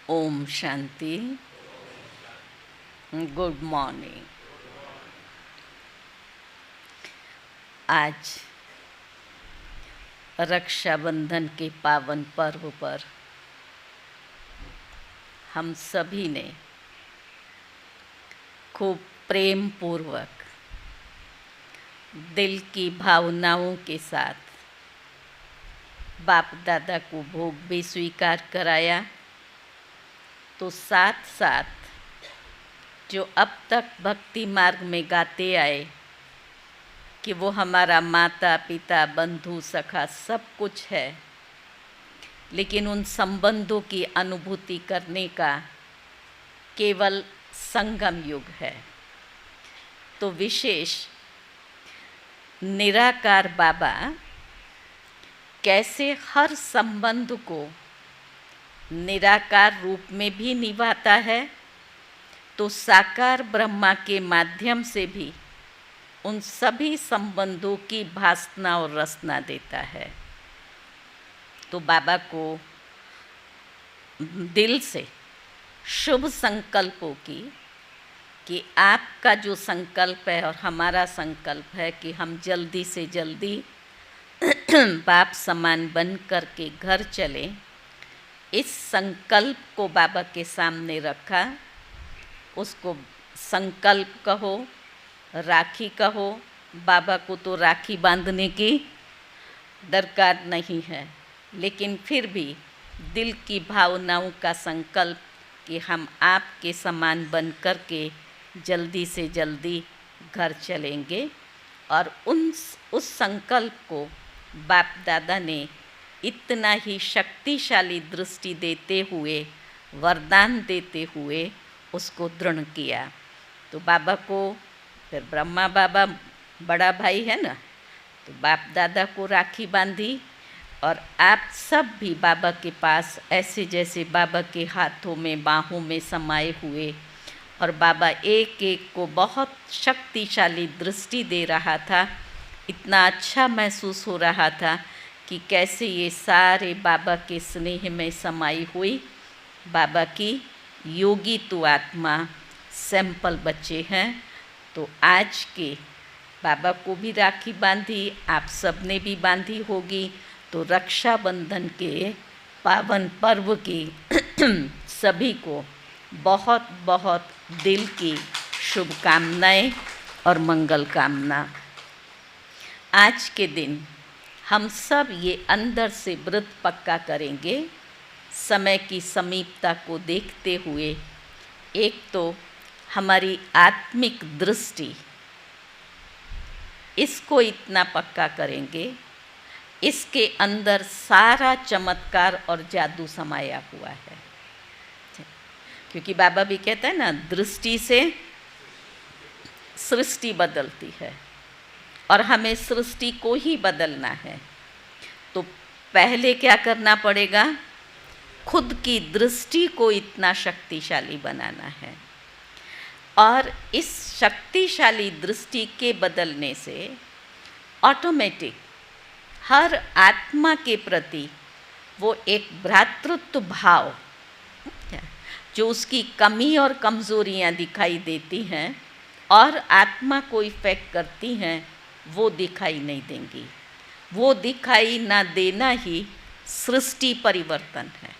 Om Shanti. Good morning. आज रक्षाबंधन के पावन पर्व पर हम सभी ने खूब प्रेम पूर्वक दिल की भावनाओं के साथ बाप दादा को भोग भी स्वीकार कराया, तो साथ साथ जो अब तक भक्ति मार्ग में गाते आए कि वो हमारा माता पिता बंधु सखा सब कुछ है, लेकिन उन संबंधों की अनुभूति करने का केवल संगम युग है। तो विशेष निराकार बाबा कैसे हर संबंध को निराकार रूप में भी निभाता है, तो साकार ब्रह्मा के माध्यम से भी उन सभी संबंधों की भासना और रचना देता है। तो बाबा को दिल से शुभ संकल्पों की कि आपका जो संकल्प है और हमारा संकल्प है कि हम जल्दी से जल्दी बाप समान बन कर के घर चलें, इस संकल्प को बाबा के सामने रखा। उसको संकल्प कहो, राखी कहो। बाबा को तो राखी बांधने की दरकार नहीं है, लेकिन फिर भी दिल की भावनाओं का संकल्प कि हम आपके समान बन कर के जल्दी से जल्दी घर चलेंगे। और उस संकल्प को बाप दादा ने इतना ही शक्तिशाली दृष्टि देते हुए, वरदान देते हुए उसको दृढ़ किया। तो बाबा को फिर ब्रह्मा बाबा बड़ा भाई है ना, तो बाप दादा को राखी बांधी। और आप सब भी बाबा के पास ऐसे जैसे बाबा के हाथों में बाहों में समाये हुए, और बाबा एक एक को बहुत शक्तिशाली दृष्टि दे रहा था। इतना अच्छा महसूस हो रहा था कि कैसे ये सारे बाबा के स्नेह में समाई हुई बाबा की योगी तो आत्मा सैंपल बच्चे हैं। तो आज के बाबा को भी राखी बांधी, आप सब ने भी बांधी होगी। तो रक्षाबंधन के पावन पर्व की सभी को बहुत बहुत दिल की शुभकामनाएं और मंगल कामना। आज के दिन हम सब ये अंदर से व्रत पक्का करेंगे, समय की समीपता को देखते हुए। एक तो हमारी आत्मिक दृष्टि, इसको इतना पक्का करेंगे, इसके अंदर सारा चमत्कार और जादू समाया हुआ है। क्योंकि बाबा भी कहते हैं ना, दृष्टि से सृष्टि बदलती है और हमें सृष्टि को ही बदलना है। तो पहले क्या करना पड़ेगा? खुद की दृष्टि को इतना शक्तिशाली बनाना है। और इस शक्तिशाली दृष्टि के बदलने से ऑटोमेटिक हर आत्मा के प्रति वो एक भ्रातृत्व भाव, जो उसकी कमी और कमज़ोरियाँ दिखाई देती हैं और आत्मा को इफ़ेक्ट करती हैं, वो दिखाई नहीं देंगी। वो दिखाई ना देना ही सृष्टि परिवर्तन है।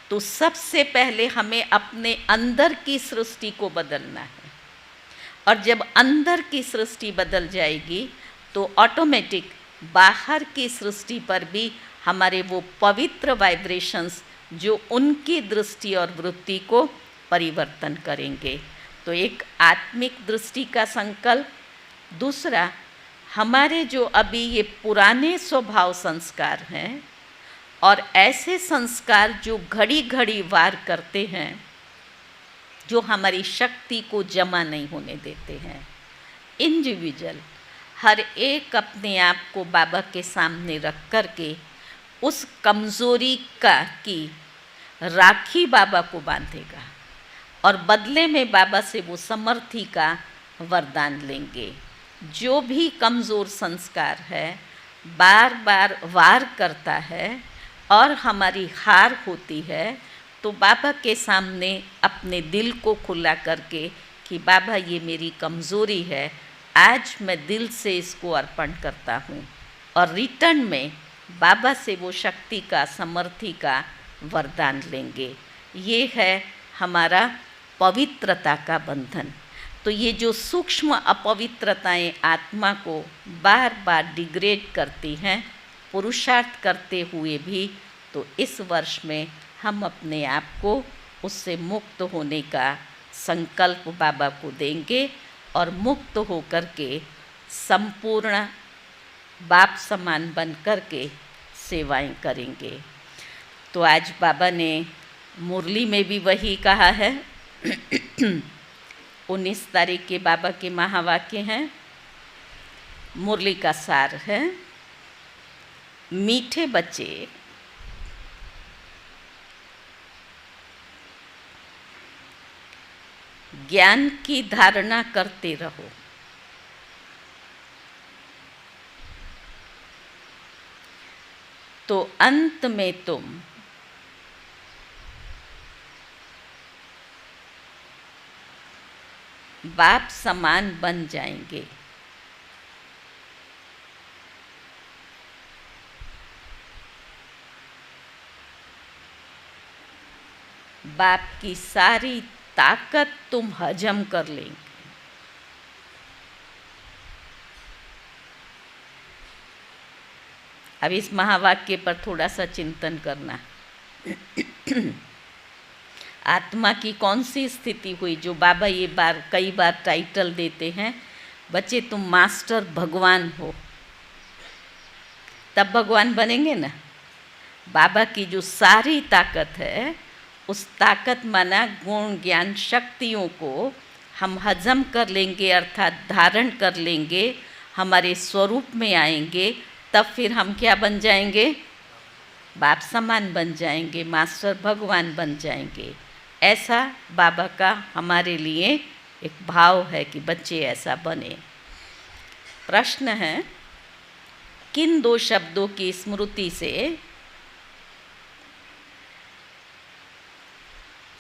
तो सबसे पहले हमें अपने अंदर की सृष्टि को बदलना है, और जब अंदर की सृष्टि बदल जाएगी तो ऑटोमेटिक बाहर की सृष्टि पर भी हमारे वो पवित्र वाइब्रेशंस जो उनकी दृष्टि और वृत्ति को परिवर्तन करेंगे। तो एक आत्मिक दृष्टि का संकल्प। दूसरा, हमारे जो अभी ये पुराने स्वभाव संस्कार हैं और ऐसे संस्कार जो घड़ी घड़ी वार करते हैं, जो हमारी शक्ति को जमा नहीं होने देते हैं। इंडिविजुअल हर एक अपने आप को बाबा के सामने रख कर के उस कमज़ोरी की राखी बाबा को बांधेगा, और बदले में बाबा से वो समर्थी का वरदान लेंगे। जो भी कमज़ोर संस्कार है, बार बार वार करता है और हमारी हार होती है, तो बाबा के सामने अपने दिल को खुला करके कि बाबा ये मेरी कमज़ोरी है, आज मैं दिल से इसको अर्पण करता हूँ, और रिटर्न में बाबा से वो शक्ति का, समर्थी का वरदान लेंगे। ये है हमारा पवित्रता का बंधन। तो ये जो सूक्ष्म अपवित्रताएं आत्मा को बार बार डिग्रेड करती हैं पुरुषार्थ करते हुए भी, तो इस वर्ष में हम अपने आप को उससे मुक्त होने का संकल्प बाबा को देंगे और मुक्त होकर के संपूर्ण बाप समान बन कर के सेवाएं करेंगे। तो आज बाबा ने मुरली में भी वही कहा है। 19 तारीख के बाबा के महावाक्य हैं, मुरली का सार है, मीठे बच्चे ज्ञान की धारणा करते रहो, तो अंत में तुम बाप समान बन जाएंगे। बाप की सारी ताकत तुम हजम कर लेंगे। अब इस महावाक्य पर थोड़ा सा चिंतन करना। आत्मा की कौन सी स्थिति हुई जो बाबा ये कई बार टाइटल देते हैं, बच्चे तुम मास्टर भगवान हो, तब भगवान बनेंगे ना। बाबा की जो सारी ताकत है, उस ताकत माना गुण ज्ञान शक्तियों को हम हजम कर लेंगे, अर्थात धारण कर लेंगे, हमारे स्वरूप में आएंगे, तब फिर हम क्या बन जाएंगे? बाप समान बन जाएंगे, मास्टर भगवान बन जाएंगे। ऐसा बाबा का हमारे लिए एक भाव है कि बच्चे ऐसा बने। प्रश्न है, किन 2 शब्दों की स्मृति से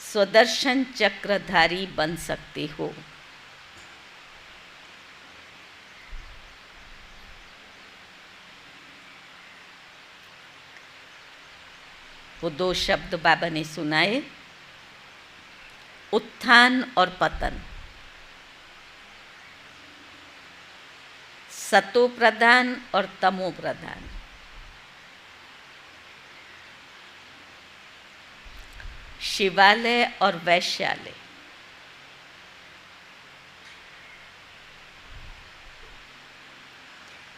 स्वदर्शन चक्रधारी बन सकते हो? वो 2 शब्द बाबा ने सुनाए, उत्थान और पतन, सतो प्रधान और तमो प्रधान। शिवालय और वैश्यालय।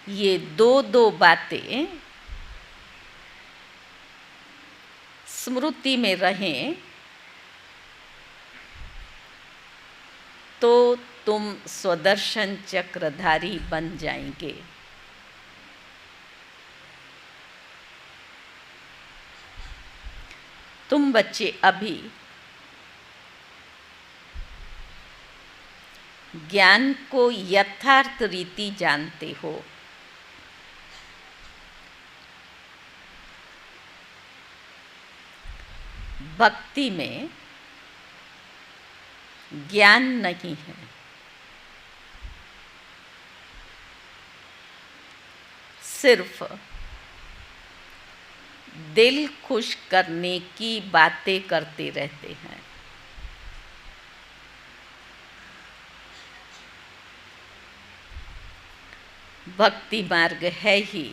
ये दो बातें स्मृति में रहें तो तुम स्वदर्शन चक्रधारी बन जाएंगे। तुम बच्चे अभी ज्ञान को यथार्थ रीति जानते हो। भक्ति में ज्ञान नहीं है, सिर्फ दिल खुश करने की बातें करते रहते हैं। भक्ति मार्ग है ही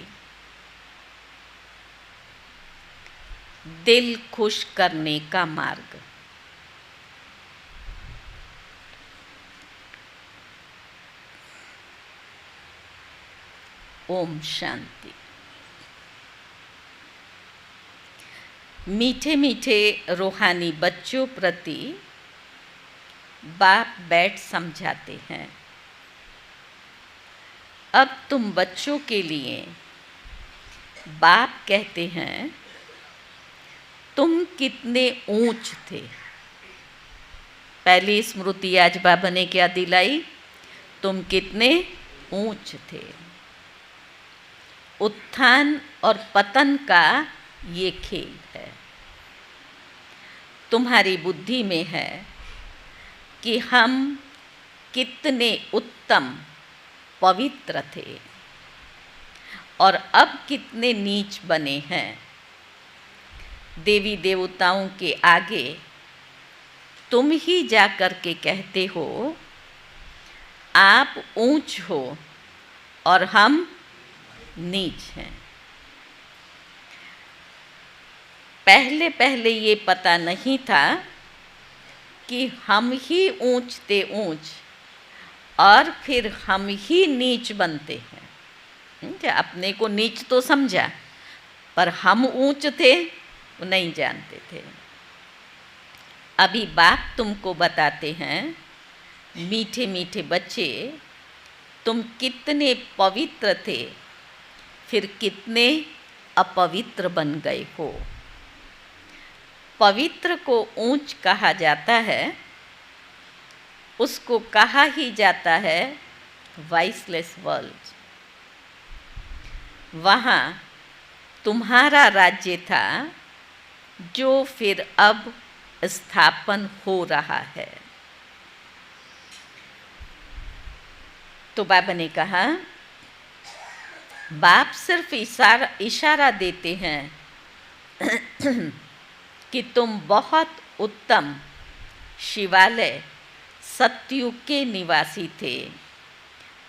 दिल खुश करने का मार्ग। ओम शांति। मीठे मीठे रूहानी बच्चों प्रति बाप बैठ समझाते हैं। अब तुम बच्चों के लिए बाप कहते हैं, तुम कितने ऊंच थे। पहली स्मृति आज बाबा ने क्या दिलाई? तुम कितने ऊंच थे। उत्थान और पतन का ये खेल है। तुम्हारी बुद्धि में है कि हम कितने उत्तम पवित्र थे और अब कितने नीच बने हैं। देवी देवताओं के आगे तुम ही जा कर के कहते हो आप ऊंच हो और हम नीच हैं। पहले पहले ये पता नहीं था कि हम ही ऊंच थे ऊंच और फिर हम ही नीच बनते हैं। अपने को नीच तो समझा, पर हम ऊंच थे वो नहीं जानते थे। अभी बाप तुमको बताते हैं, मीठे मीठे बच्चे, तुम कितने पवित्र थे, फिर कितने अपवित्र बन गए हो। पवित्र को ऊंच कहा जाता है, उसको कहा ही जाता है वाइसलेस वर्ल्ड। वहाँ तुम्हारा राज्य था जो फिर अब स्थापन हो रहा है। तो बाबा ने कहा, बाप सिर्फ इशारा देते हैं कि तुम बहुत उत्तम शिवालय सतयुग के निवासी थे,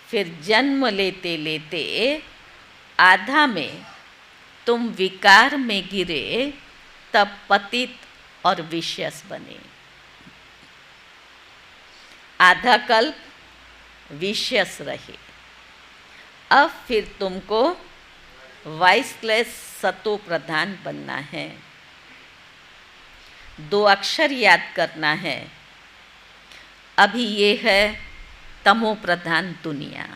फिर जन्म लेते लेते आधा में तुम विकार में गिरे, तब पतित और विषयस बने। आधा कल्प विषयस रहे, अब फिर तुमको वाइसलेस सतो प्रधान बनना है। 2 अक्षर याद करना है। अभी ये है तमो प्रधान दुनिया।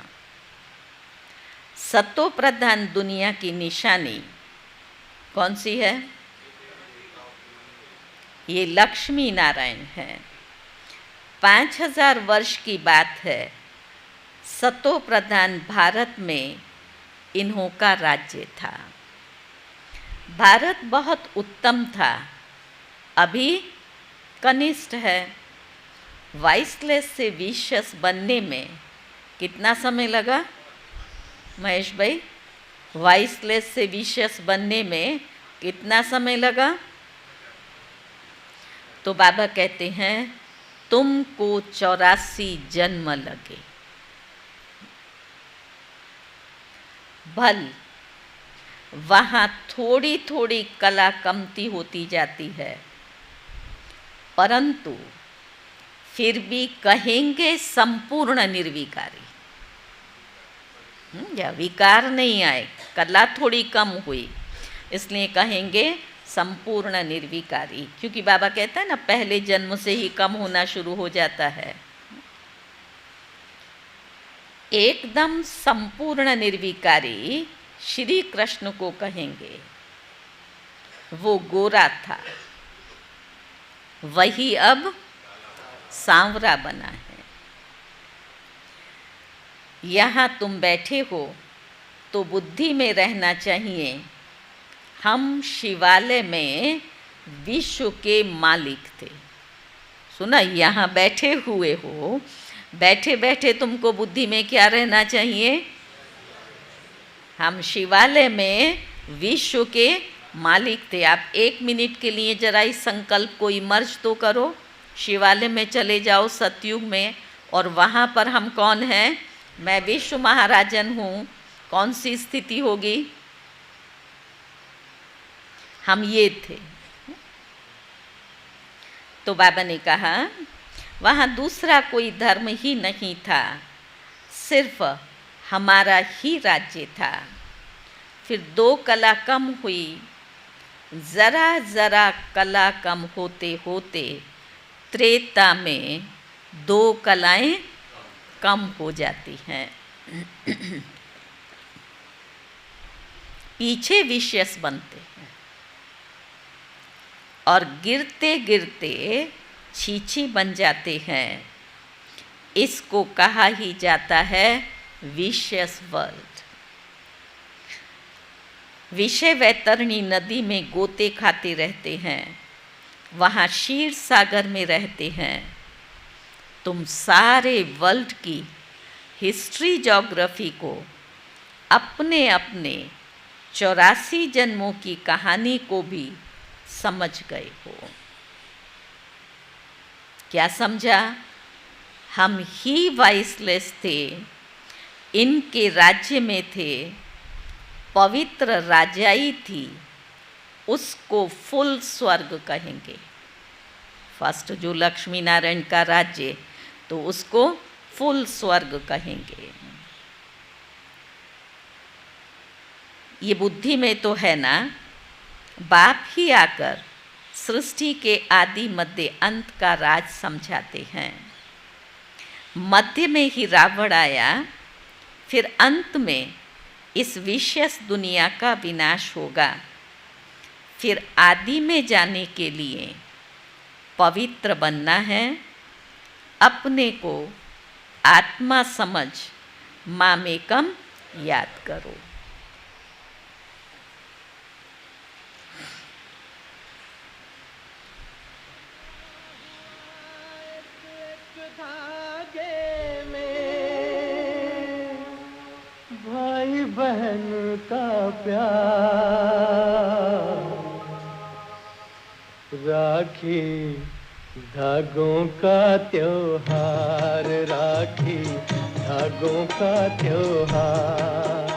सतो प्रधान दुनिया की निशानी कौन सी है? ये लक्ष्मी नारायण है। 5000 वर्ष की बात है। सतो प्रधान भारत में इन्हों का राज्य था। भारत बहुत उत्तम था, अभी कनिष्ठ है। वाइसलेस से विशस बनने में कितना समय लगा महेश भाई? वाइसलेस से विशस बनने में कितना समय लगा? तो बाबा कहते हैं तुमको 84 जन्म लगे। भल वहाँ थोड़ी थोड़ी कला कमती होती जाती है, परंतु फिर भी कहेंगे संपूर्ण निर्विकारी। या विकार नहीं आए, कला थोड़ी कम हुई, इसलिए कहेंगे संपूर्ण निर्विकारी। क्योंकि बाबा कहता है ना, पहले जन्म से ही कम होना शुरू हो जाता है। एकदम संपूर्ण निर्विकारी श्री कृष्ण को कहेंगे। वो गोरा था, वही अब सांवरा बना है। यहाँ तुम बैठे हो तो बुद्धि में रहना चाहिए, हम शिवालय में विश्व के मालिक थे। सुना, यहाँ बैठे हुए हो, बैठे बैठे तुमको बुद्धि में क्या रहना चाहिए? हम शिवालय में विश्व के मालिक थे। आप 1 मिनट के लिए जरा इस संकल्प को इमर्ज तो करो। शिवालय में चले जाओ सतयुग में, और वहाँ पर हम कौन हैं? मैं विश्व महाराजन हूँ। कौन सी स्थिति होगी? हम ये थे। तो बाबा ने कहा वहाँ दूसरा कोई धर्म ही नहीं था, सिर्फ हमारा ही राज्य था। फिर 2 कला कम हुई, ज़रा ज़रा कला कम होते होते त्रेता में 2 कलाएं कम हो जाती हैं। पीछे विशेष बनते हैं और गिरते गिरते छीछी बन जाते हैं। इसको कहा ही जाता है विशेष वर्ल्ड। विषय वैतरणी नदी में गोते खाते रहते हैं, वहाँ क्षीर सागर में रहते हैं। तुम सारे वर्ल्ड की हिस्ट्री ज्योग्राफी को अपने अपने 84 जन्मों की कहानी को भी समझ गए हो। क्या समझा? हम ही वाइसलेस थे, इनके राज्य में थे, पवित्र राजाई थी, उसको फुल स्वर्ग कहेंगे। फर्स्ट जो लक्ष्मी नारायण का राज्य, तो उसको फुल स्वर्ग कहेंगे। ये बुद्धि में तो है ना। बाप ही आकर सृष्टि के आदि मध्य अंत का राज समझाते हैं। मध्य में ही रावण आया, फिर अंत में इस विशेष दुनिया का विनाश होगा। फिर आदि में जाने के लिए पवित्र बनना है। अपने को आत्मा समझ मामेकम याद करो। भाई बहन का प्यार, राखी धागों का त्योहार, राखी धागों का त्योहार।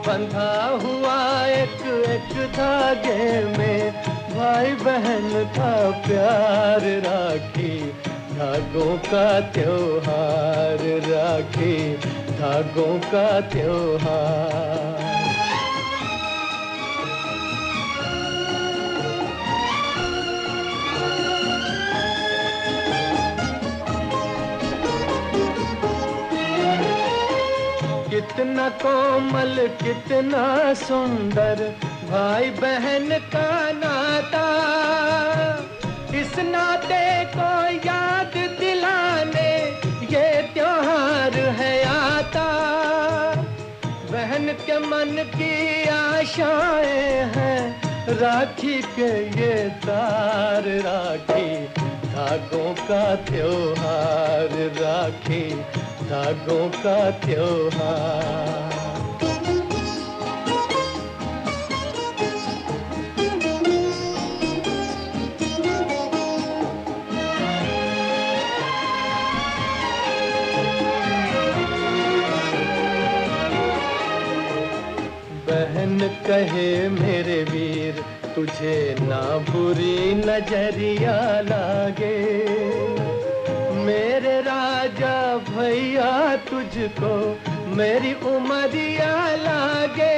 बंधा हुआ एक एक धागे में भाई बहन का प्यार, राखी धागों का त्योहार, राखी धागों का त्योहार। कितना कोमल कितना सुंदर भाई बहन का नाता, इस नाते को याद दिलाने ये त्योहार है आता। बहन के मन की आशाएं हैं राखी के ये तार, राखी धागों का त्योहार, राखी धागों का त्योहार। बहन कहे मेरे वीर तुझे ना बुरी नजरिया लागे, मेरे राजा भैया तुझको मेरी उमरिया लागे।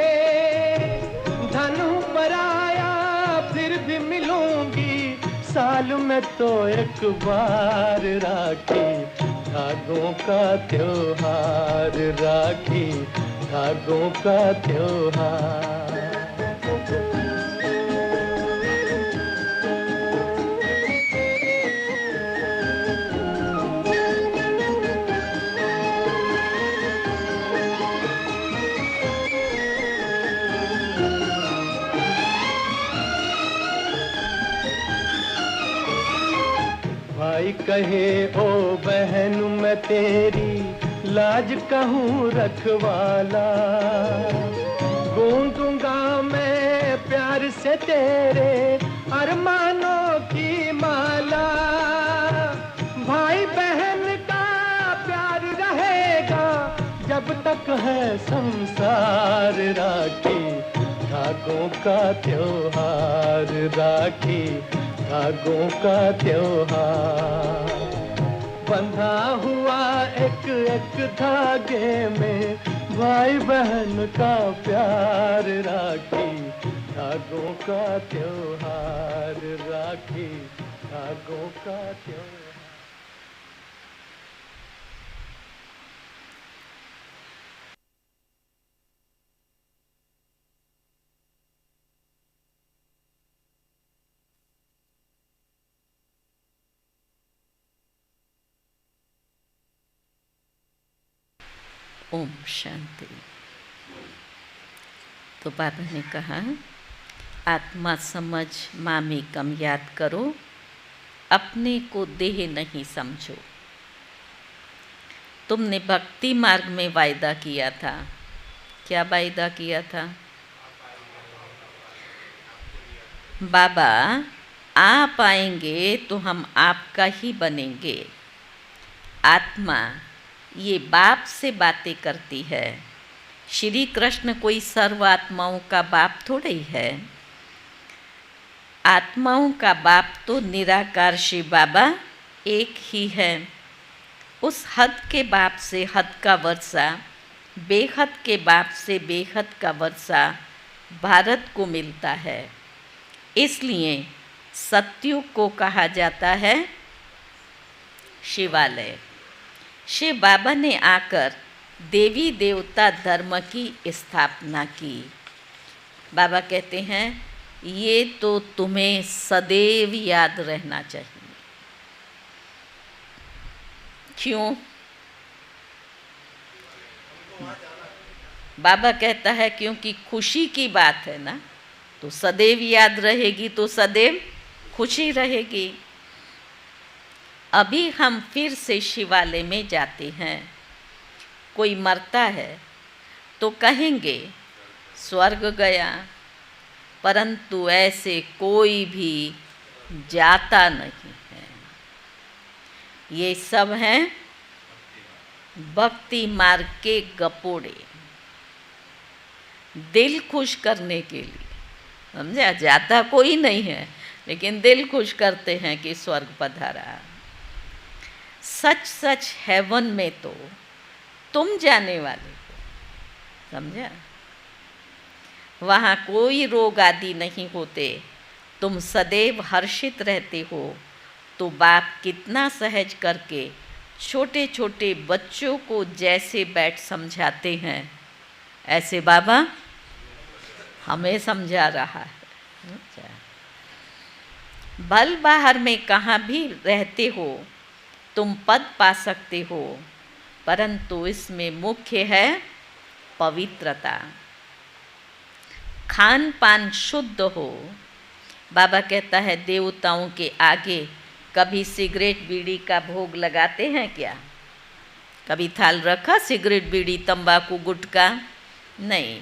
धनु पर आया फिर भी मिलूंगी साल में तो एक बार, राखी धागों का त्योहार, राखी धागों का त्योहार। भाई कहे ओ बहन मैं तेरी लाज कहूँ रखवाला, गूंजूंगा मैं प्यार से तेरे अरमानों की माला। भाई बहन का प्यार रहेगा जब तक है संसार, राखी धागों का त्योहार, राखी धागों का त्योहार। बंधा हुआ एक एक धागे में भाई बहन का प्यार, राखी धागों का त्योहार, राखी धागों का त्योहार। ओम शांति। तो बाबा ने कहा आत्मा समझ मामेकम याद करो, अपने को देह नहीं समझो। तुमने भक्ति मार्ग में वायदा किया था, क्या वायदा किया था? बाबा आप आएंगे तो हम आपका ही बनेंगे। आत्मा ये बाप से बातें करती है। श्री कृष्ण कोई सर्व आत्माओं का बाप थोड़ा ही है। आत्माओं का बाप तो निराकार शिव बाबा एक ही है। उस हद के बाप से हद का वर्षा, बेहद के बाप से बेहद का वर्षा भारत को मिलता है। इसलिए सतयुग को कहा जाता है शिवालय। शिव बाबा ने आकर देवी देवता धर्म की स्थापना की। बाबा कहते हैं ये तो तुम्हें सदैव याद रहना चाहिए। क्यों? बाबा कहता है क्योंकि खुशी की बात है ना, तो सदैव याद रहेगी तो सदैव खुशी रहेगी। अभी हम फिर से शिवालय में जाते हैं। कोई मरता है तो कहेंगे स्वर्ग गया, परंतु ऐसे कोई भी जाता नहीं है। ये सब हैं भक्ति मार्ग के गपोड़े, दिल खुश करने के लिए। समझा? जाता कोई नहीं है, लेकिन दिल खुश करते हैं कि स्वर्ग पधारा। सच सच हेवन में तो तुम जाने वाले हो। समझा? वहाँ कोई रोग आदि नहीं होते, तुम सदैव हर्षित रहते हो। तो बाप कितना सहज करके छोटे छोटे बच्चों को जैसे बैठ समझाते हैं, ऐसे बाबा हमें समझा रहा है। भल बाहर में कहाँ भी रहते हो तुम पद पा सकते हो, परंतु इसमें मुख्य है पवित्रता। खान पान शुद्ध हो। बाबा कहता है देवताओं के आगे कभी सिगरेट बीड़ी का भोग लगाते हैं क्या? कभी थाल रखा सिगरेट बीड़ी तंबाकू गुटखा? नहीं।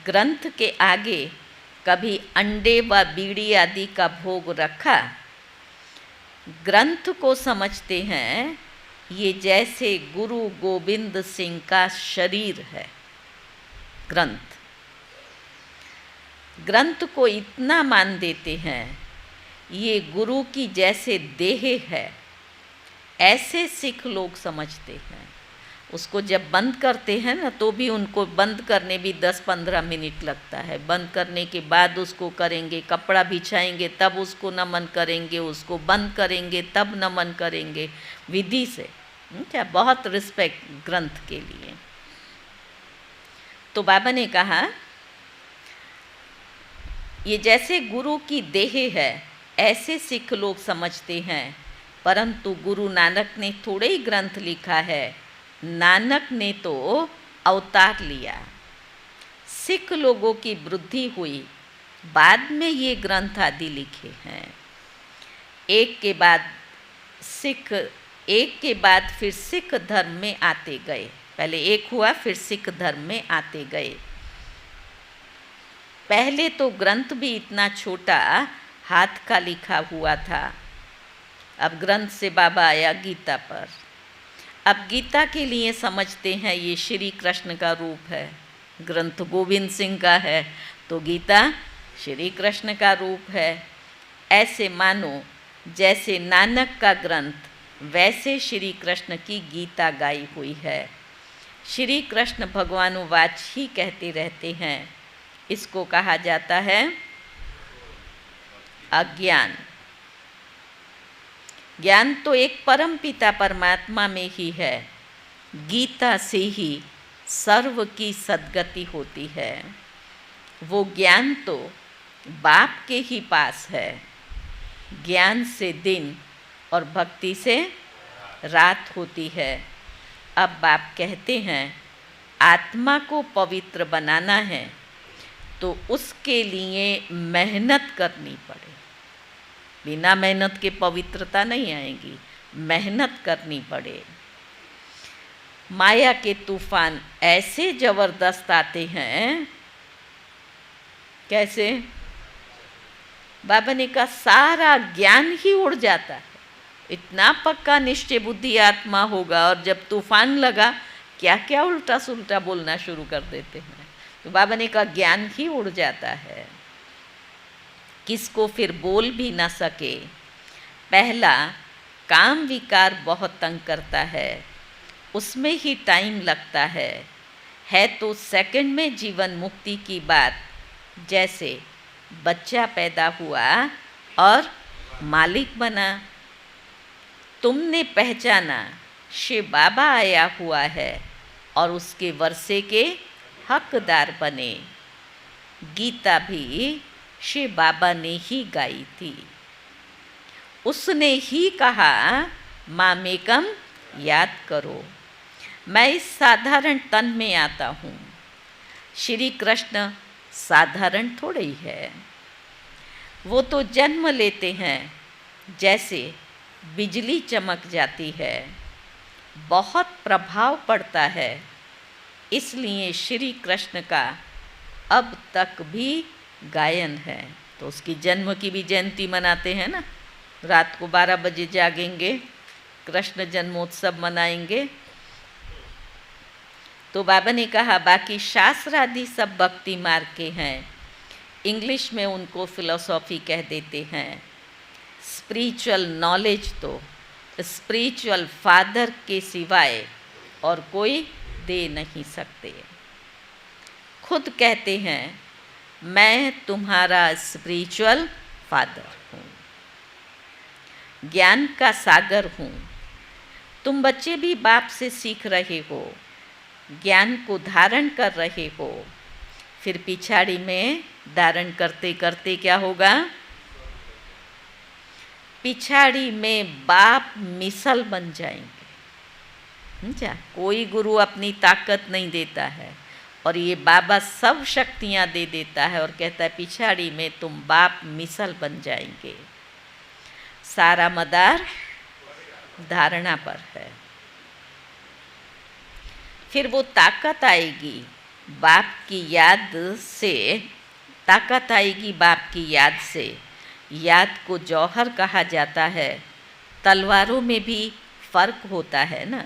ग्रंथ के आगे कभी अंडे व बीड़ी आदि का भोग रखा? ग्रंथ को समझते हैं ये जैसे गुरु गोविंद सिंह का शरीर है। ग्रंथ को इतना मान देते हैं ये गुरु की जैसे देह है, ऐसे सिख लोग समझते हैं। उसको जब बंद करते हैं ना, तो भी उनको बंद करने भी 10-15 मिनट लगता है। बंद करने के बाद उसको करेंगे, कपड़ा बिछाएंगे तब उसको नमन करेंगे, उसको बंद करेंगे तब नमन करेंगे, विधि से। क्या बहुत रिस्पेक्ट ग्रंथ के लिए। तो बाबा ने कहा ये जैसे गुरु की देह है, ऐसे सिख लोग समझते हैं। परंतु गुरु नानक ने थोड़े ही ग्रंथ लिखा है, नानक ने तो अवतार लिया। सिख लोगों की वृद्धि हुई, बाद में ये ग्रंथ आदि लिखे हैं। एक के बाद फिर सिख धर्म में आते गए। पहले एक हुआ, फिर सिख धर्म में आते गए। पहले तो ग्रंथ भी इतना छोटा हाथ का लिखा हुआ था। अब ग्रंथ से बाबा आया गीता पर। अब गीता के लिए समझते हैं ये श्री कृष्ण का रूप है। ग्रंथ गोविंद सिंह का है तो गीता श्री कृष्ण का रूप है। ऐसे मानो जैसे नानक का ग्रंथ, वैसे श्री कृष्ण की गीता गाई हुई है। श्री कृष्ण भगवानुवाच ही कहते रहते हैं। इसको कहा जाता है अज्ञान। ज्ञान तो एक परम पिता परमात्मा में ही है। गीता से ही सर्व की सद्गति होती है। वो ज्ञान तो बाप के ही पास है। ज्ञान से दिन और भक्ति से रात होती है। अब बाप कहते हैं आत्मा को पवित्र बनाना है तो उसके लिए मेहनत करनी पड़े। बिना मेहनत के पवित्रता नहीं आएगी, मेहनत करनी पड़े। माया के तूफान ऐसे जबरदस्त आते हैं, कैसे? बाबा ने कहा सारा ज्ञान ही उड़ जाता है। इतना पक्का निश्चय बुद्धि आत्मा होगा और जब तूफान लगा क्या क्या उल्टा सुल्टा बोलना शुरू कर देते हैं। तो बाबा ने कहा ज्ञान ही उड़ जाता है, किसको फिर बोल भी ना सके। पहला काम विकार बहुत तंग करता है, उसमें ही टाइम लगता है तो सेकंड में जीवन मुक्ति की बात। जैसे बच्चा पैदा हुआ और मालिक बना, तुमने पहचाना शिव बाबा आया हुआ है और उसके वर्षे के हकदार बने। गीता भी शिव बाबा ने ही गाई थी, उसने ही कहा मामेकम याद करो। मैं इस साधारण तन में आता हूँ, श्री कृष्ण साधारण थोड़े ही है। वो तो जन्म लेते हैं जैसे बिजली चमक जाती है, बहुत प्रभाव पड़ता है। इसलिए श्री कृष्ण का अब तक भी गायन है। तो उसकी जन्म की भी जयंती मनाते हैं ना, रात को 12 बजे जागेंगे, कृष्ण जन्मोत्सव मनाएंगे। तो बाबा ने कहा बाकी शास्त्र आदि सब भक्ति मार्ग के हैं, इंग्लिश में उनको फिलॉसफी कह देते हैं। स्पिरिचुअल नॉलेज तो स्पिरिचुअल फादर के सिवाय और कोई दे नहीं सकते। खुद कहते हैं मैं तुम्हारा स्पिरिचुअल फादर हूँ, ज्ञान का सागर हूँ। तुम बच्चे भी बाप से सीख रहे हो, ज्ञान को धारण कर रहे हो, फिर पिछाड़ी में धारण करते करते क्या होगा? पिछाड़ी में बाप मिसल बन जाएंगे। समझा? कोई गुरु अपनी ताकत नहीं देता है और ये बाबा सब शक्तियाँ दे देता है और कहता है पिछाड़ी में तुम बाप मिसल बन जाएंगे। सारा मदार धारणा पर है। फिर वो ताकत आएगी बाप की याद से, ताकत आएगी बाप की याद से। याद को जौहर कहा जाता है। तलवारों में भी फ़र्क होता है ना,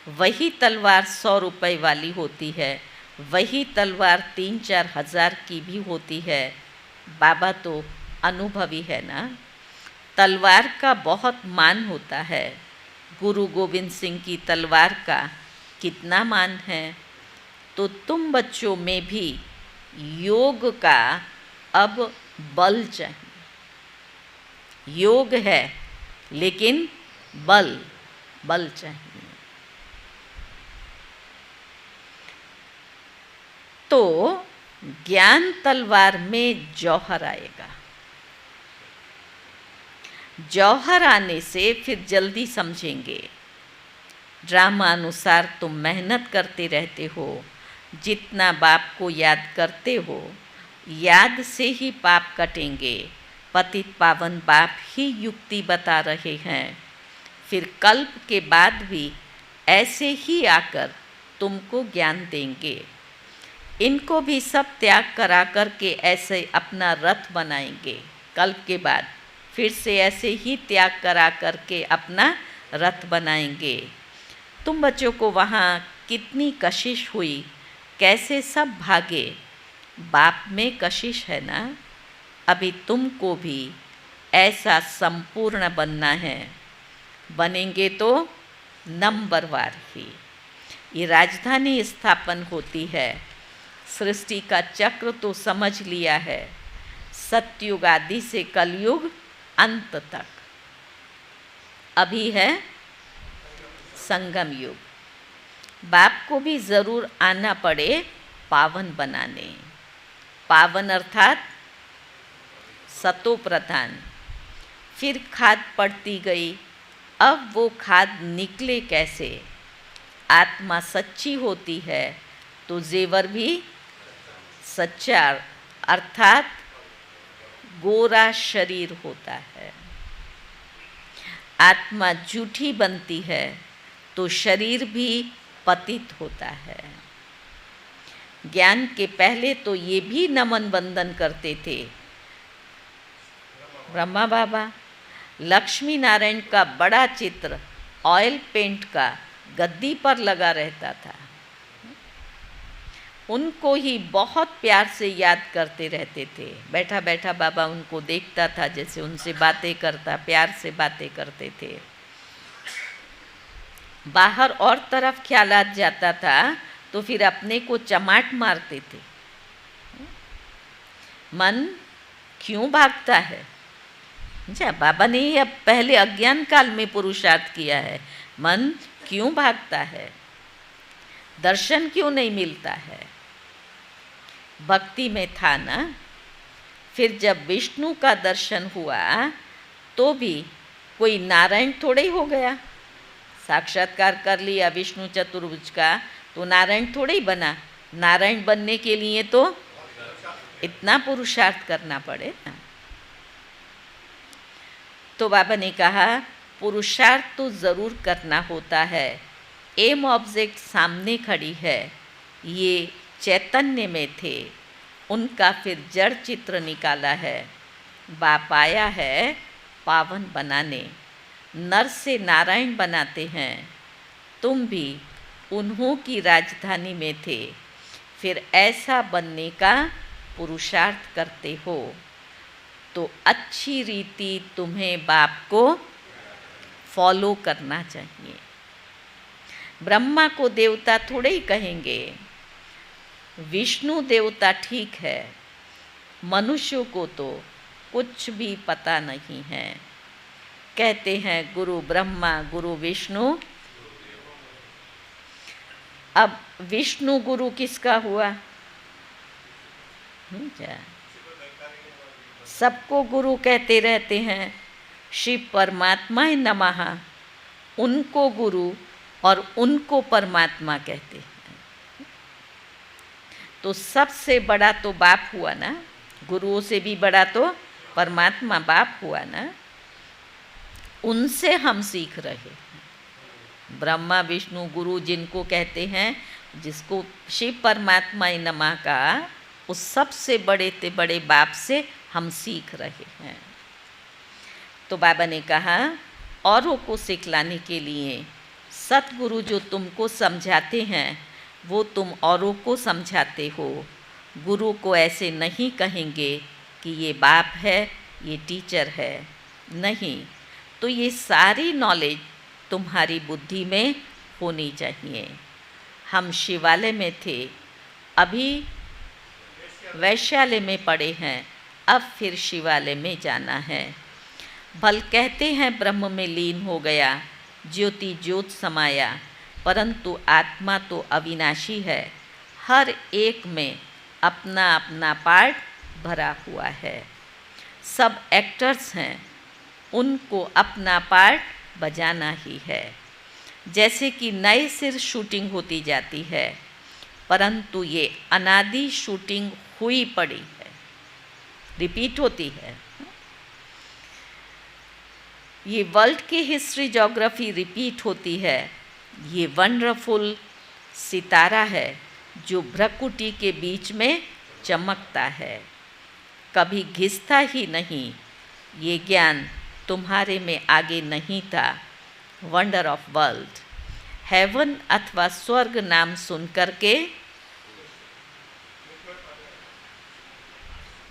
वही तलवार 100 रुपए वाली होती है, वही तलवार 3-4 हज़ार की भी होती है। बाबा तो अनुभवी है ना, तलवार का बहुत मान होता है। गुरु गोविंद सिंह की तलवार का कितना मान है। तो तुम बच्चों में भी योग का अब बल चाहिए। योग है लेकिन बल चाहिए। तो ज्ञान तलवार में जौहर आएगा। जौहर आने से फिर जल्दी समझेंगे। ड्रामा अनुसार तुम मेहनत करते रहते हो, जितना बाप को याद करते हो, याद से ही पाप कटेंगे। पतित पावन बाप ही युक्ति बता रहे हैं। फिर कल्प के बाद भी ऐसे ही आकर तुमको ज्ञान देंगे। इनको भी सब त्याग करा कर के ऐसे अपना रथ बनाएंगे। कल्प के बाद फिर से ऐसे ही त्याग करा कर के अपना रथ बनाएंगे। तुम बच्चों को वहाँ कितनी कशिश हुई, कैसे सब भागे। बाप में कशिश है ना। अभी तुमको भी ऐसा संपूर्ण बनना है। बनेंगे तो नंबरवार ही। ये राजधानी स्थापन होती है। सृष्टि का चक्र तो समझ लिया है, सतयुग आदि से कलयुग अंत तक। अभी है संगम युग। बाप को भी ज़रूर आना पड़े पावन बनाने। पावन अर्थात सतो प्रधान। फिर खाद पड़ती गई। अब वो खाद निकले कैसे? आत्मा सच्ची होती है तो जेवर भी सच्चा अर्थात गोरा शरीर होता है। आत्मा झूठी बनती है तो शरीर भी पतित होता है। ज्ञान के पहले तो ये भी नमन वंदन करते थे। ब्रह्मा बाबा, लक्ष्मी नारायण का बड़ा चित्र ऑयल पेंट का गद्दी पर लगा रहता था। उनको ही बहुत प्यार से याद करते रहते थे। बैठा बैठा बाबा उनको देखता था, जैसे उनसे बातें करता, प्यार से बातें करते थे। बाहर और तरफ ख्यालात जाता था तो फिर अपने को चमाट मारते थे। मन क्यों भागता है? अच्छा, बाबा ने अब पहले अज्ञान काल में पुरुषार्थ किया है। मन क्यों भागता है? दर्शन क्यों नहीं मिलता है? भक्ति में था ना। फिर जब विष्णु का दर्शन हुआ तो भी कोई नारायण थोड़े ही हो गया। साक्षात्कार कर लिया विष्णु चतुर्भुज का तो नारायण थोड़े ही बना। नारायण बनने के लिए तो इतना पुरुषार्थ करना पड़े ना। तो बाबा ने कहा पुरुषार्थ तो ज़रूर करना होता है। एम ऑब्जेक्ट सामने खड़ी है, ये चैतन्य में थे, उनका फिर जड़ चित्र निकाला है। बाप आया है पावन बनाने, नर से नारायण बनाते हैं। तुम भी उन्हों की राजधानी में थे, फिर ऐसा बनने का पुरुषार्थ करते हो तो अच्छी रीति तुम्हें बाप को फॉलो करना चाहिए। ब्रह्मा को देवता थोड़े ही कहेंगे। विष्णु देवता ठीक है, मनुष्यों को तो कुछ भी पता नहीं है। कहते हैं गुरु ब्रह्मा गुरु विष्णु। अब विष्णु गुरु किसका हुआ? सबको गुरु कहते रहते हैं। शिव परमात्मा नमः, उनको गुरु और उनको परमात्मा कहते हैं। तो सबसे बड़ा तो बाप हुआ ना, गुरुओं से भी बड़ा तो परमात्मा बाप हुआ ना। उनसे हम सीख रहे हैं। ब्रह्मा विष्णु गुरु जिनको कहते हैं, जिसको शिव परमात्मा नमः का, उस सबसे बड़े ते बड़े बाप से हम सीख रहे हैं। तो बाबा ने कहा औरों को सिखलाने के लिए सतगुरु जो तुमको समझाते हैं वो तुम औरों को समझाते हो। गुरु को ऐसे नहीं कहेंगे कि ये बाप है, ये टीचर है, नहीं। तो ये सारी नॉलेज तुम्हारी बुद्धि में होनी चाहिए। हम शिवालय में थे, अभी वैश्यालय में पड़े हैं, अब फिर शिवालय में जाना है। भल कहते हैं ब्रह्म में लीन हो गया, ज्योति ज्योत समाया, परंतु आत्मा तो अविनाशी है। हर एक में अपना अपना पार्ट भरा हुआ है। सब एक्टर्स हैं, उनको अपना पार्ट बजाना ही है। जैसे कि नए सिर शूटिंग होती जाती है, परंतु ये अनादि शूटिंग हुई पड़ी है, रिपीट होती है। ये वर्ल्ड की हिस्ट्री ज्योग्राफी रिपीट होती है। ये वंडरफुल सितारा है जो भ्रकुटी के बीच में चमकता है, कभी घिसता ही नहीं। ये ज्ञान तुम्हारे में आगे नहीं था। वंडर ऑफ वर्ल्ड, हेवन अथवा स्वर्ग नाम सुन करके,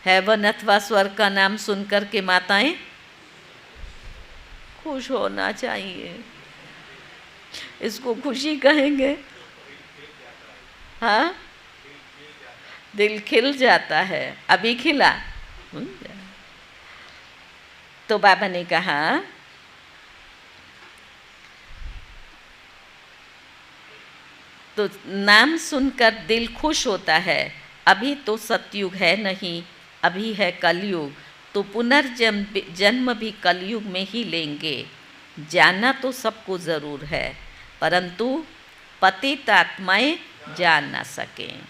हेवन अथवा स्वर्ग का नाम सुन करके माताएं खुश होना चाहिए। इसको खुशी कहेंगे। हाँ, दिल खिल जाता है। अभी खिला। तो बाबा ने कहा तो नाम सुनकर दिल खुश होता है। अभी तो सतयुग है नहीं, अभी है कलयुग, तो पुनर्जन्म भी कलयुग में ही लेंगे। जानना तो सबको ज़रूर है, परंतु पतित आत्माएं जान ना सकें।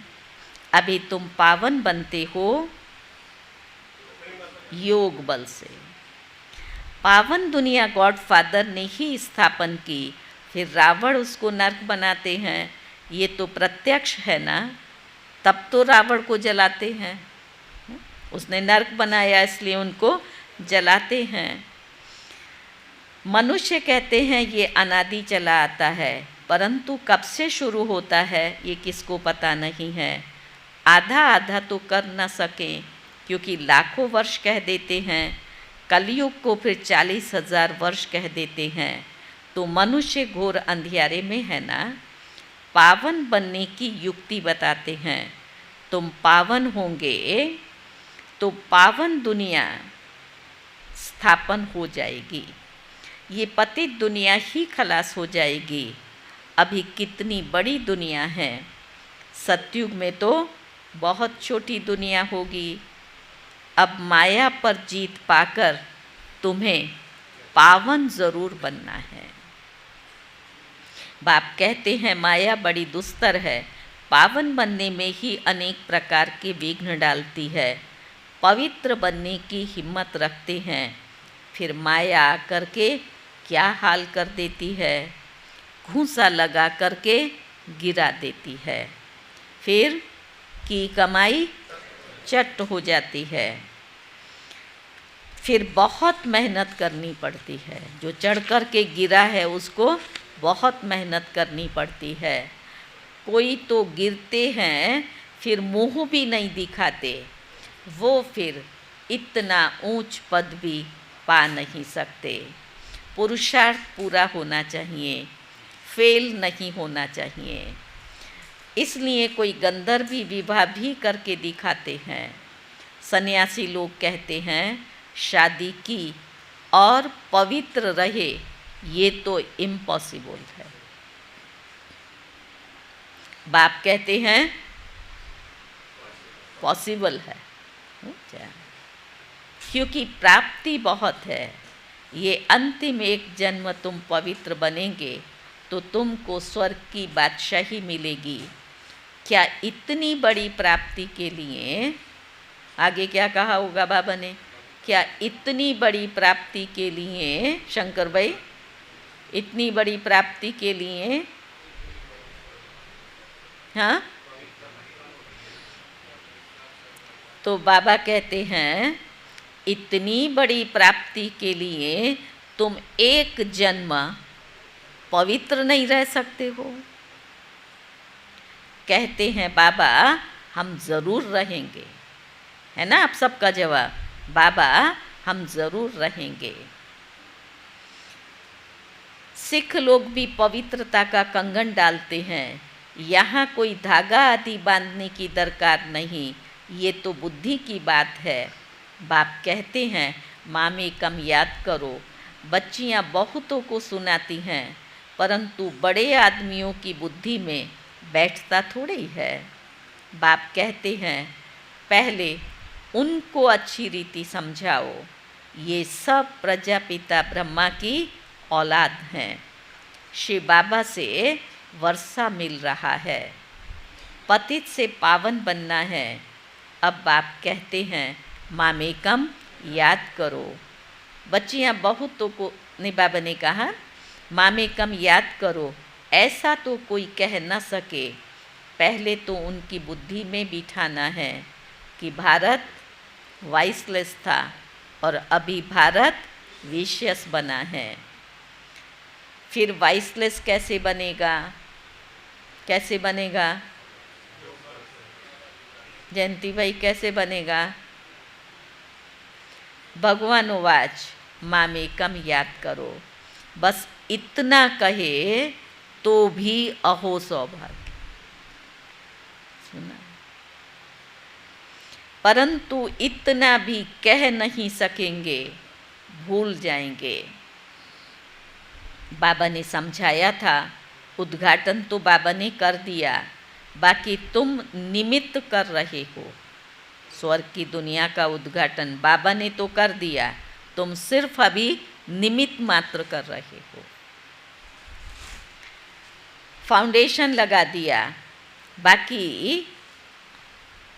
अभी तुम पावन बनते हो योग बल से। पावन दुनिया गॉडफादर ने ही स्थापन की, फिर रावण उसको नर्क बनाते हैं, ये तो प्रत्यक्ष है ना। तब तो रावण को जलाते हैं, उसने नर्क बनाया इसलिए उनको जलाते हैं। मनुष्य कहते हैं ये अनादि चला आता है, परंतु कब से शुरू होता है ये किसको पता नहीं है। आधा आधा तो कर न सकें, क्योंकि लाखों वर्ष कह देते हैं, कलयुग को फिर 40,000 वर्ष कह देते हैं। तो मनुष्य घोर अंधियारे में है ना। पावन बनने की युक्ति बताते हैं, तुम पावन होंगे तो पावन दुनिया स्थापन हो जाएगी, ये पतित दुनिया ही खलास हो जाएगी। अभी कितनी बड़ी दुनिया है, सतयुग में तो बहुत छोटी दुनिया होगी। अब माया पर जीत पाकर तुम्हें पावन ज़रूर बनना है। बाप कहते हैं माया बड़ी दुस्तर है, पावन बनने में ही अनेक प्रकार के विघ्न डालती है। पवित्र बनने की हिम्मत रखते हैं, फिर माया आकर के क्या हाल कर देती है, घूंसा लगा करके गिरा देती है, फिर की कमाई चट हो जाती है। फिर बहुत मेहनत करनी पड़ती है, जो चढ़ कर के गिरा है उसको बहुत मेहनत करनी पड़ती है। कोई तो गिरते हैं फिर मुंह भी नहीं दिखाते, वो फिर इतना ऊंच पद भी पा नहीं सकते। पुरुषार्थ पूरा होना चाहिए, फेल नहीं होना चाहिए। इसलिए कोई गंधर्वी विवाह भी करके दिखाते हैं। सन्यासी लोग कहते हैं शादी की और पवित्र रहे, ये तो इम्पॉसिबल है। बाप कहते हैं पॉसिबल है, क्योंकि प्राप्ति बहुत है। ये अंतिम एक जन्म तुम पवित्र बनेंगे तो तुमको स्वर्ग की बादशाही मिलेगी। क्या इतनी बड़ी प्राप्ति के लिए, आगे क्या कहा होगा बाबा ने, क्या इतनी बड़ी प्राप्ति के लिए, शंकर भाई, इतनी बड़ी प्राप्ति के लिए, हाँ, तो बाबा कहते हैं इतनी बड़ी प्राप्ति के लिए तुम एक जन्म पवित्र नहीं रह सकते हो। कहते हैं बाबा हम ज़रूर रहेंगे, है ना आप सबका जवाब, बाबा हम ज़रूर रहेंगे। सिख लोग भी पवित्रता का कंगन डालते हैं, यहाँ कोई धागा आदि बांधने की दरकार नहीं, ये तो बुद्धि की बात है। बाप कहते हैं मामी कम याद करो। बच्चियाँ बहुतों को सुनाती हैं, परंतु बड़े आदमियों की बुद्धि में बैठता थोड़ी है। बाप कहते हैं पहले उनको अच्छी रीति समझाओ, ये सब प्रजापिता ब्रह्मा की औलाद हैं। शिव बाबा से वर्षा मिल रहा है, पतित से पावन बनना है। अब बाप कहते हैं मामेकम याद करो। बच्चियाँ बहुतों को ने बाबा ने कहा मामेकम याद करो, ऐसा तो कोई कह न सके। पहले तो उनकी बुद्धि में बिठाना है कि भारत वाइसलेस था और अभी भारत विशियस बना है। फिर वाइसलेस कैसे बनेगा, कैसे बनेगा जयंती भाई, कैसे बनेगा? भगवानुवाच मामेकम याद करो। बस इतना कहे तो भी अहो सौभाग्य। सुना? परंतु इतना भी कह नहीं सकेंगे, भूल जाएंगे। बाबा ने समझाया था, उद्घाटन तो बाबा ने कर दिया, बाकी तुम निमित्त कर रहे हो। स्वर्ग की दुनिया का उद्घाटन बाबा ने तो कर दिया, तुम सिर्फ अभी निमित्त मात्र कर रहे हो। फाउंडेशन लगा दिया, बाकी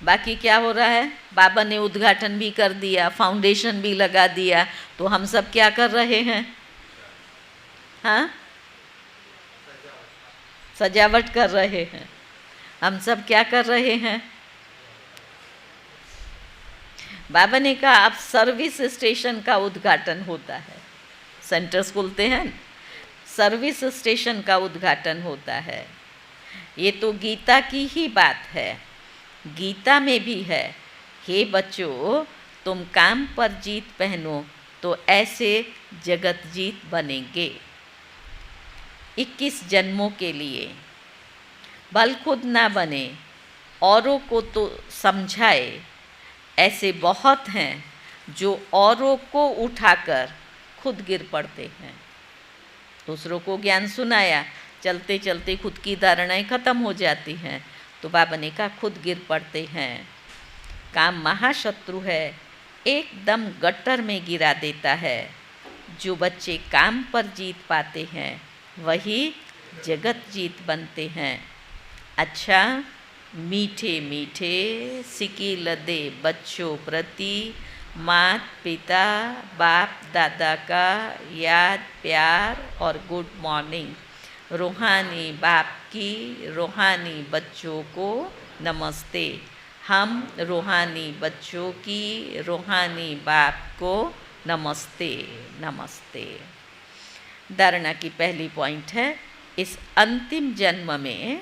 बाकी क्या हो रहा है? बाबा ने उद्घाटन भी कर दिया, फाउंडेशन भी लगा दिया, तो हम सब क्या कर रहे हैं? हाँ, सजावट कर रहे हैं। हम सब क्या कर रहे हैं? बाबा ने कहा अब सर्विस स्टेशन का उद्घाटन होता है, सेंटर्स खुलते हैं, सर्विस स्टेशन का उद्घाटन होता है। ये तो गीता की ही बात है। गीता में भी है, हे बच्चों तुम काम पर जीत पहनो तो ऐसे जगत जीत बनेंगे। 21 जन्मों के लिए भल खुद ना बने, औरों को तो समझाए। ऐसे बहुत हैं जो औरों को उठाकर खुद गिर पड़ते हैं। दूसरों को ज्ञान सुनाया, चलते चलते खुद की धारणाएं खत्म हो जाती हैं, तो बाबा ने कहा खुद गिर पड़ते हैं। काम महाशत्रु है, एकदम गट्टर में गिरा देता है। जो बच्चे काम पर जीत पाते हैं वही जगत जीत बनते हैं। अच्छा, मीठे मीठे सिकी लदे बच्चों प्रति माता पिता बाप दादा का याद प्यार और गुड मॉर्निंग। रूहानी बाप की रूहानी बच्चों को नमस्ते। हम रूहानी बच्चों की रूहानी बाप को नमस्ते नमस्ते। धारणा की पहली पॉइंट है, इस अंतिम जन्म में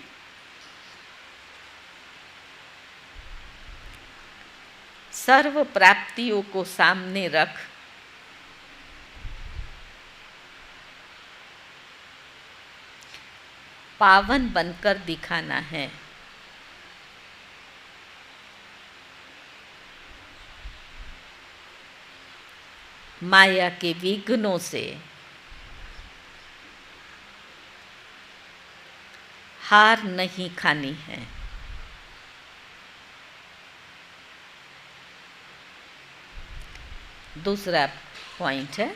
सर्व प्राप्तियों को सामने रख पावन बनकर दिखाना है। माया के विघ्नों से हार नहीं खानी है। दूसरा पॉइंट है,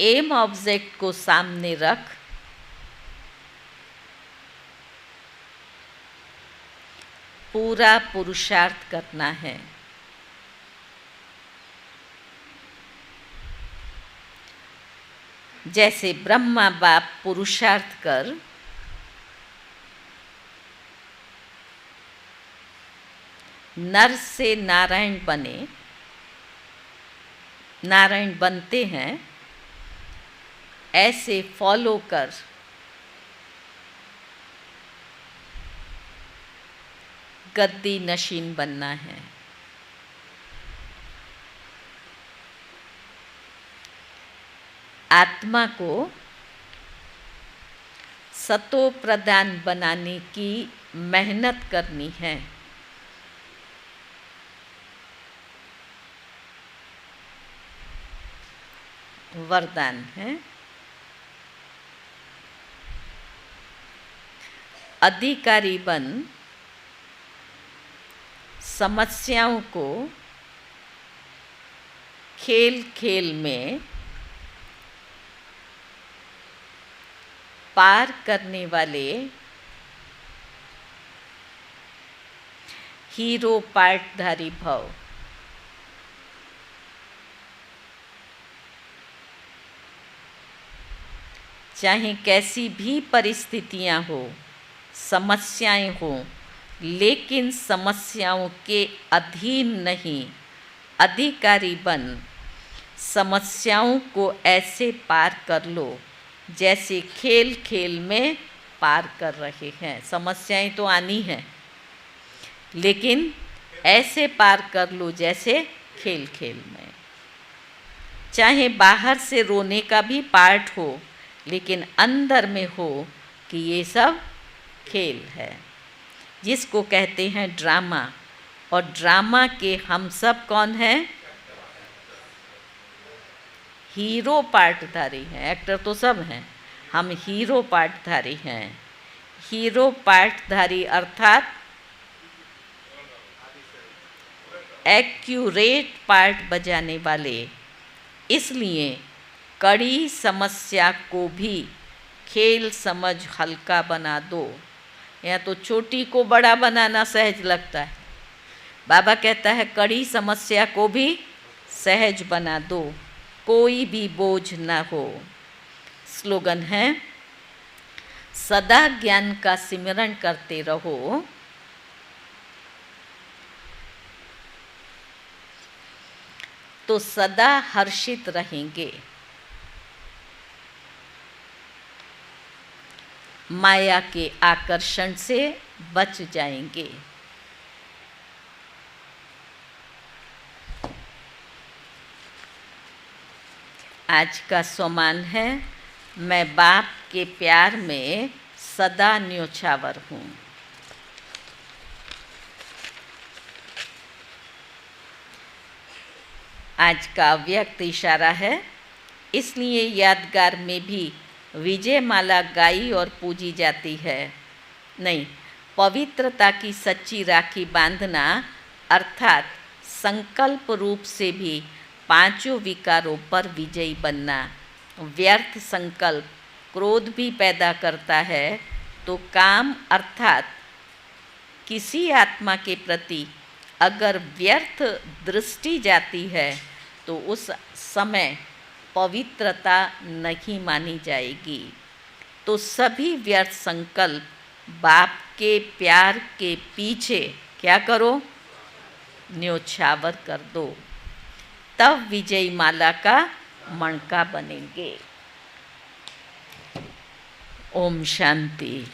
एम ऑब्जेक्ट को सामने रख पूरा पुरुषार्थ करना है। जैसे ब्रह्मा बाप पुरुषार्थ कर नर से नारायण बने, नारायण बनते हैं, ऐसे फॉलो कर गद्दी नशीन बनना है। आत्मा को सतो प्रधान बनाने की मेहनत करनी है। वरदान है, अधिकारी बन समस्याओं को खेल खेल में पार करने वाले हीरो पार्टधारी भव। चाहे कैसी भी परिस्थितियां हो, समस्याएं हो, लेकिन समस्याओं के अधीन नहीं, अधिकारी बन समस्याओं को ऐसे पार कर लो जैसे खेल खेल में पार कर रहे हैं। समस्याएं तो आनी हैं, लेकिन ऐसे पार कर लो जैसे खेल खेल में। चाहे बाहर से रोने का भी पार्ट हो, लेकिन अंदर में हो कि ये सब खेल है, जिसको कहते हैं ड्रामा। और ड्रामा के हम सब कौन हैं? हीरो पार्टधारी हैं। एक्टर तो सब हैं, हम हीरो पार्टधारी हैं। हीरो पार्टधारी अर्थात एक्यूरेट पार्ट बजाने वाले। इसलिए कड़ी समस्या को भी खेल समझ हल्का बना दो। या तो छोटी को बड़ा बनाना सहज लगता है, बाबा कहता है कड़ी समस्या को भी सहज बना दो, कोई भी बोझ न हो। स्लोगन है सदा ज्ञान का सिमरण करते रहो, तो सदा हर्षित रहेंगे। माया के आकर्षण से बच जाएंगे। आज का सोमान है मैं बाप के प्यार में सदा न्योछावर हूँ। आज का अव्यक्त इशारा है, इसलिए यादगार में भी विजय माला गाई और पूजी जाती है। नहीं, पवित्रता की सच्ची राखी बांधना अर्थात संकल्प रूप से भी पांचों विकारों पर विजयी बनना। व्यर्थ संकल्प क्रोध भी पैदा करता है, तो काम अर्थात किसी आत्मा के प्रति अगर व्यर्थ दृष्टि जाती है तो उस समय पवित्रता नहीं मानी जाएगी। तो सभी व्यर्थ संकल्प बाप के प्यार के पीछे क्या करो, न्योछावर कर दो, तब विजयी माला का मणका बनेंगे। ओम शांति।